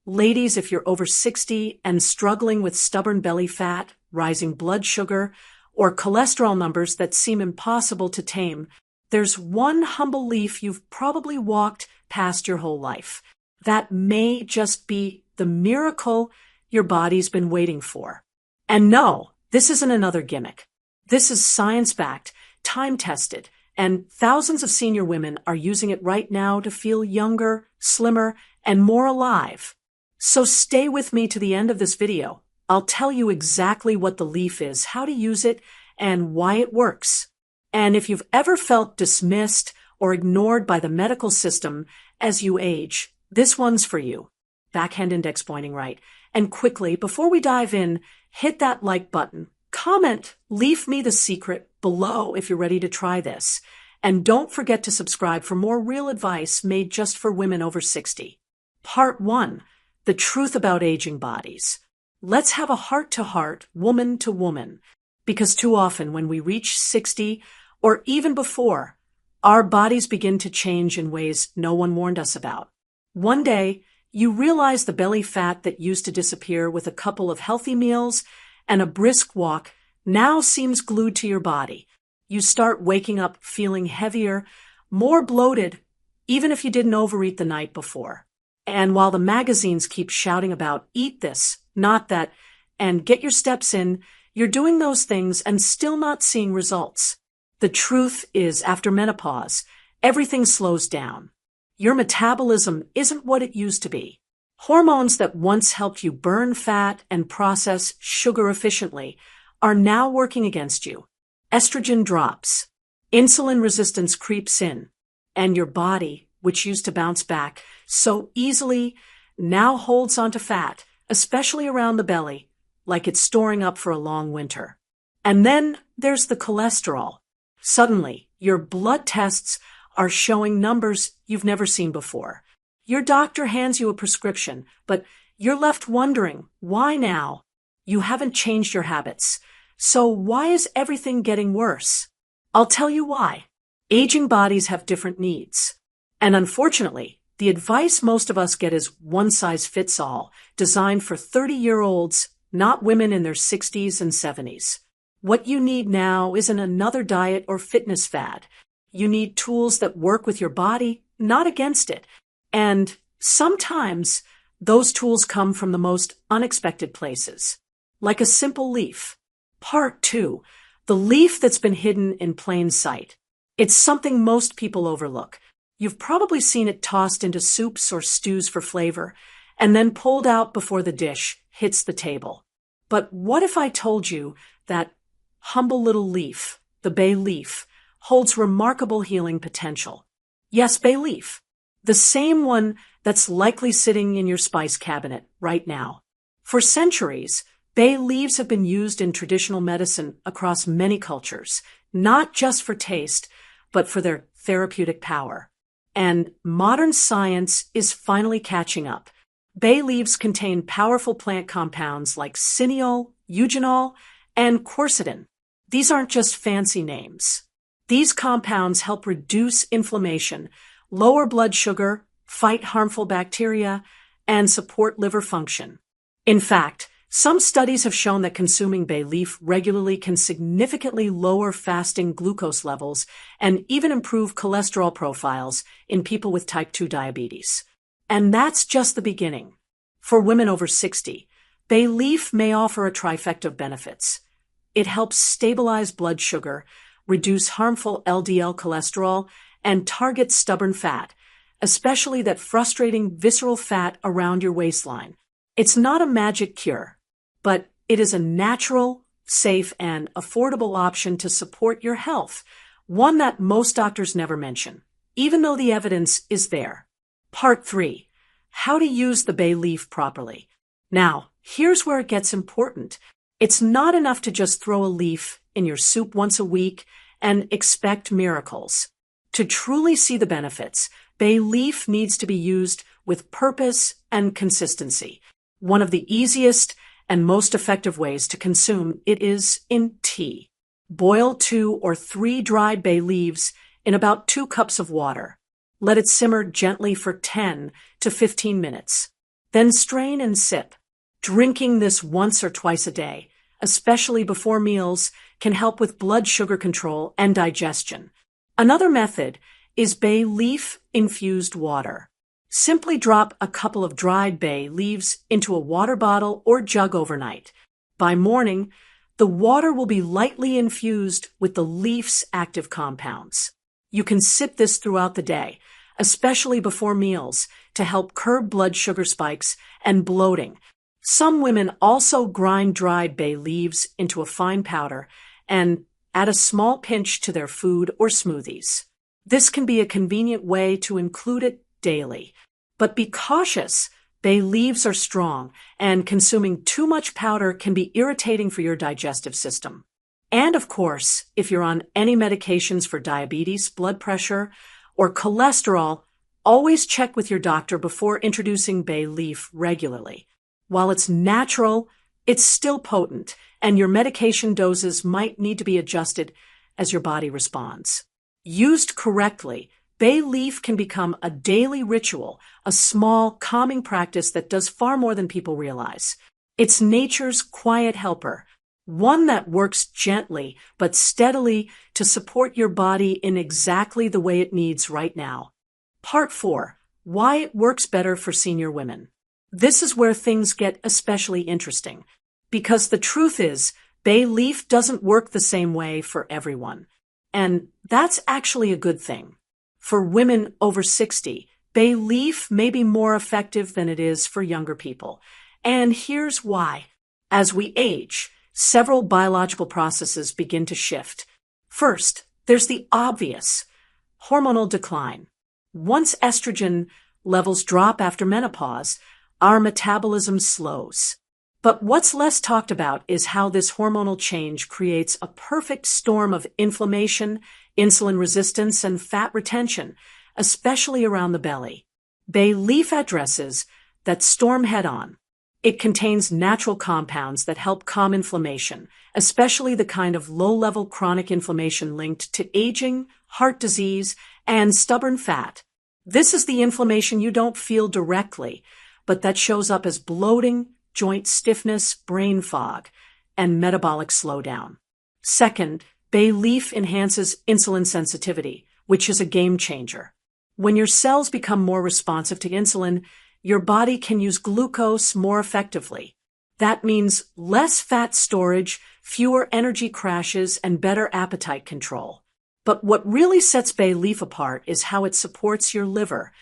Ladies, if you're over 60 and struggling with stubborn belly fat, rising blood sugar, or cholesterol numbers that seem impossible to tame, there's one humble leaf you've probably walked past your whole life. That may just be the miracle your body's been waiting for. And no, this isn't another gimmick. This is science-backed, time-tested, and thousands of senior women are using it right now to feel younger, slimmer, and more alive. So stay with me to the end of this video. I'll tell you exactly what the leaf is, how to use it, and why it works. And if you've ever felt dismissed or ignored by the medical system as you age, this one's for you. Backhand index pointing right. And quickly, before we dive in, hit that like button. Comment, leave me the secret below if you're ready to try this. And don't forget to subscribe for more real advice made just for women over 60. Part 1. The truth about aging bodies. Let's have a heart-to-heart, woman-to-woman, because too often when we reach 60, or even before, our bodies begin to change in ways no one warned us about. One day, you realize the belly fat that used to disappear with a couple of healthy meals and a brisk walk now seems glued to your body. You start waking up feeling heavier, more bloated, even if you didn't overeat the night before. And while the magazines keep shouting about eat this, not that, and get your steps in, you're doing those things and still not seeing results. The truth is, after menopause, everything slows down. Your metabolism isn't what it used to be. Hormones that once helped you burn fat and process sugar efficiently are now working against you. Estrogen drops, insulin resistance creeps in, and your body, which used to bounce back so easily, now holds onto fat, especially around the belly, like it's storing up for a long winter. And then there's the cholesterol. Suddenly, your blood tests are showing numbers you've never seen before. Your doctor hands you a prescription, but you're left wondering, why now? You haven't changed your habits. So why is everything getting worse? I'll tell you why. Aging bodies have different needs. And unfortunately, the advice most of us get is one size fits all, designed for 30-year-olds, not women in their 60s and 70s. What you need now isn't another diet or fitness fad. You need tools that work with your body, not against it. And sometimes those tools come from the most unexpected places, like a simple leaf. Part 2. The leaf that's been hidden in plain sight. It's something most people overlook. You've probably seen it tossed into soups or stews for flavor, and then pulled out before the dish hits the table. But what if I told you that humble little leaf, the bay leaf, holds remarkable healing potential? Yes, bay leaf. The same one that's likely sitting in your spice cabinet right now. For centuries, bay leaves have been used in traditional medicine across many cultures, not just for taste, but for their therapeutic power. And modern science is finally catching up. Bay leaves contain powerful plant compounds like cineol, eugenol, and quercetin. These aren't just fancy names. These compounds help reduce inflammation, lower blood sugar, fight harmful bacteria, and support liver function. In fact, some studies have shown that consuming bay leaf regularly can significantly lower fasting glucose levels and even improve cholesterol profiles in people with type 2 diabetes. And that's just the beginning. For women over 60, bay leaf may offer a trifecta of benefits. It helps stabilize blood sugar, reduce harmful LDL cholesterol, and target stubborn fat, especially that frustrating visceral fat around your waistline. It's not a magic cure, but it is a natural, safe, and affordable option to support your health, one that most doctors never mention, even though the evidence is there. Part 3. How to use the bay leaf properly. Now, here's where it gets important. It's not enough to just throw a leaf in your soup once a week and expect miracles. To truly see the benefits, bay leaf needs to be used with purpose and consistency. One of the easiest and most effective ways to consume it is in tea. Boil 2 or 3 dried bay leaves in about 2 cups of water. Let it simmer gently for 10 to 15 minutes. Then strain and sip. Drinking this once or twice a day, especially before meals, can help with blood sugar control and digestion. Another method is bay leaf infused water. Simply drop a couple of dried bay leaves into a water bottle or jug overnight. By morning, the water will be lightly infused with the leaf's active compounds. You can sip this throughout the day, especially before meals, to help curb blood sugar spikes and bloating. Some women also grind dried bay leaves into a fine powder and add a small pinch to their food or smoothies. This can be a convenient way to include it daily. But be cautious. Bay leaves are strong, and consuming too much powder can be irritating for your digestive system. And of course, if you're on any medications for diabetes, blood pressure, or cholesterol, always check with your doctor before introducing bay leaf regularly. While it's natural, it's still potent, and your medication doses might need to be adjusted as your body responds. Used correctly, bay leaf can become a daily ritual, a small, calming practice that does far more than people realize. It's nature's quiet helper, one that works gently but steadily to support your body in exactly the way it needs right now. Part 4. Why it works better for senior women. This is where things get especially interesting, because the truth is, bay leaf doesn't work the same way for everyone. And that's actually a good thing. For women over 60, bay leaf may be more effective than it is for younger people. And here's why. As we age, several biological processes begin to shift. First, there's the obvious hormonal decline. Once estrogen levels drop after menopause, our metabolism slows. But what's less talked about is how this hormonal change creates a perfect storm of inflammation, insulin resistance, and fat retention, especially around the belly. Bay leaf addresses that storm head-on. It contains natural compounds that help calm inflammation, especially the kind of low-level chronic inflammation linked to aging, heart disease, and stubborn fat. This is the inflammation you don't feel directly, but that shows up as bloating, joint stiffness, brain fog, and metabolic slowdown. Second, bay leaf enhances insulin sensitivity, which is a game changer. When your cells become more responsive to insulin, your body can use glucose more effectively. That means less fat storage, fewer energy crashes, and better appetite control. But what really sets bay leaf apart is how it supports your liver,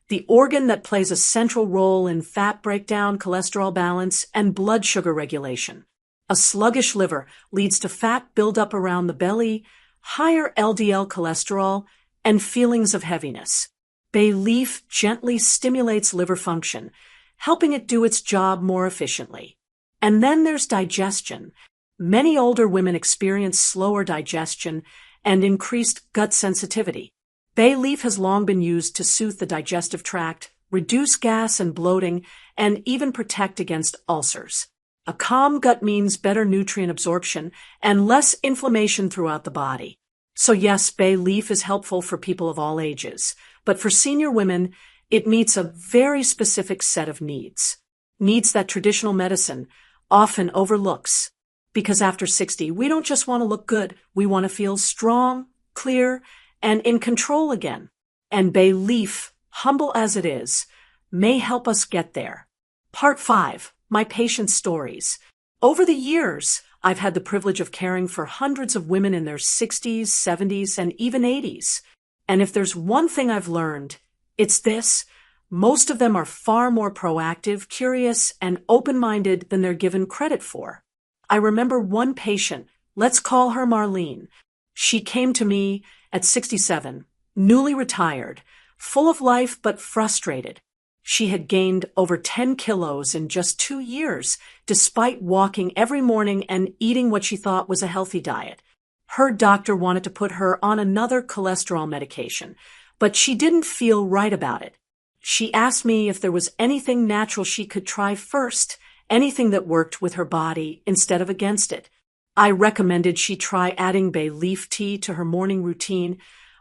the organ that plays a central role in fat breakdown, cholesterol balance, and blood sugar regulation. A sluggish liver leads to fat buildup around the belly, higher LDL cholesterol, and feelings of heaviness. Bay leaf gently stimulates liver function, helping it do its job more efficiently. And then there's digestion. Many older women experience slower digestion and increased gut sensitivity. Bay leaf has long been used to soothe the digestive tract, reduce gas and bloating, and even protect against ulcers. A calm gut means better nutrient absorption and less inflammation throughout the body. So yes, bay leaf is helpful for people of all ages, but for senior women, it meets a very specific set of needs. Needs that traditional medicine often overlooks. Because after 60, we don't just want to look good, we want to feel strong, clear, and in control again. And bay leaf, humble as it is, may help us get there. Part 5. My patient stories. Over the years, I've had the privilege of caring for hundreds of women in their 60s, 70s, and even 80s. And if there's one thing I've learned, it's this. Most of them are far more proactive, curious, and open-minded than they're given credit for. I remember one patient, let's call her Marlene. She came to me at 67, newly retired, full of life but frustrated. She had gained over 10 kilos in just 2 years, despite walking every morning and eating what she thought was a healthy diet. Her doctor wanted to put her on another cholesterol medication, but she didn't feel right about it. She asked me if there was anything natural she could try first, anything that worked with her body instead of against it. I recommended she try adding bay leaf tea to her morning routine,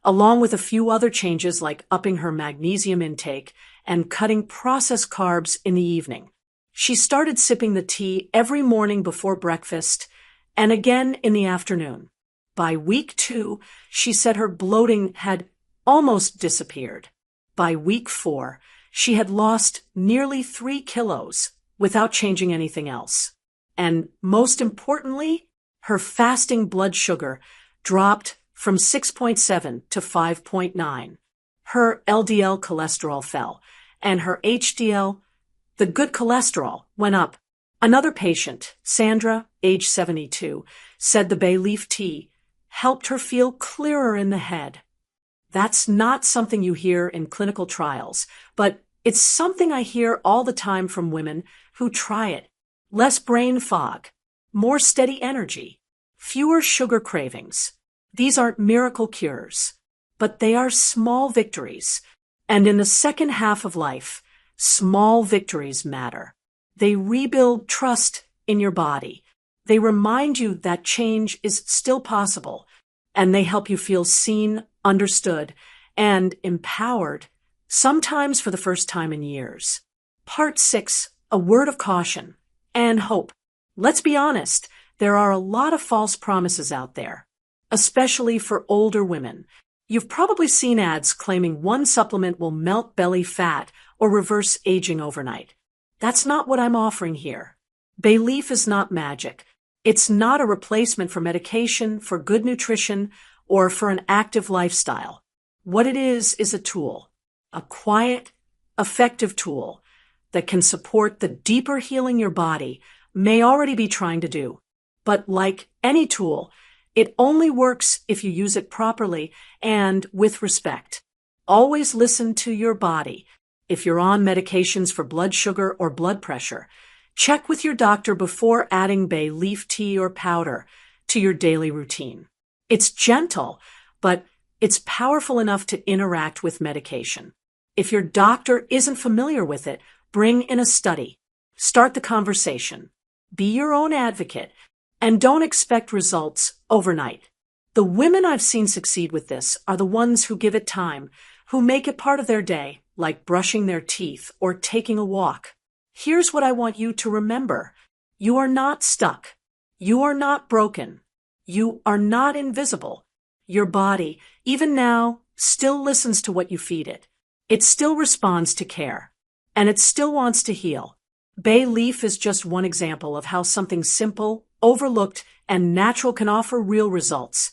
along with a few other changes like upping her magnesium intake and cutting processed carbs in the evening. She started sipping the tea every morning before breakfast and again in the afternoon. By week 2, she said her bloating had almost disappeared. By week 4, she had lost nearly 3 kilos without changing anything else. And most importantly, her fasting blood sugar dropped from 6.7 to 5.9. Her LDL cholesterol fell, and her HDL, the good cholesterol, went up. Another patient, Sandra, age 72, said the bay leaf tea helped her feel clearer in the head. That's not something you hear in clinical trials, but it's something I hear all the time from women who try it. Less brain fog, more steady energy, fewer sugar cravings. These aren't miracle cures, but they are small victories. And in the second half of life, small victories matter. They rebuild trust in your body. They remind you that change is still possible, and they help you feel seen, understood, and empowered, sometimes for the first time in years. Part 6, a word of caution and hope. Let's be honest, there are a lot of false promises out there, especially for older women. You've probably seen ads claiming one supplement will melt belly fat or reverse aging overnight. That's not what I'm offering here. Bay leaf is not magic. It's not a replacement for medication, for good nutrition, or for an active lifestyle. What it is a tool, a quiet, effective tool that can support the deeper healing your body may already be trying to do. But like any tool, it only works if you use it properly and with respect. Always listen to your body. If you're on medications for blood sugar or blood pressure, check with your doctor before adding bay leaf tea or powder to your daily routine. It's gentle, but it's powerful enough to interact with medication. If your doctor isn't familiar with it, bring in a study. Start the conversation. Be your own advocate, and don't expect results overnight. The women I've seen succeed with this are the ones who give it time, who make it part of their day, like brushing their teeth or taking a walk. Here's what I want you to remember. You are not stuck. You are not broken. You are not invisible. Your body, even now, still listens to what you feed it. It still responds to care. And it still wants to heal. Bay leaf is just one example of how something simple, overlooked, and natural can offer real results,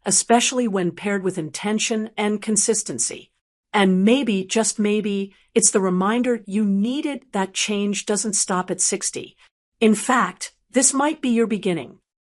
especially when paired with intention and consistency. And maybe, just maybe, it's the reminder you needed that change doesn't stop at 60. In fact, this might be your beginning.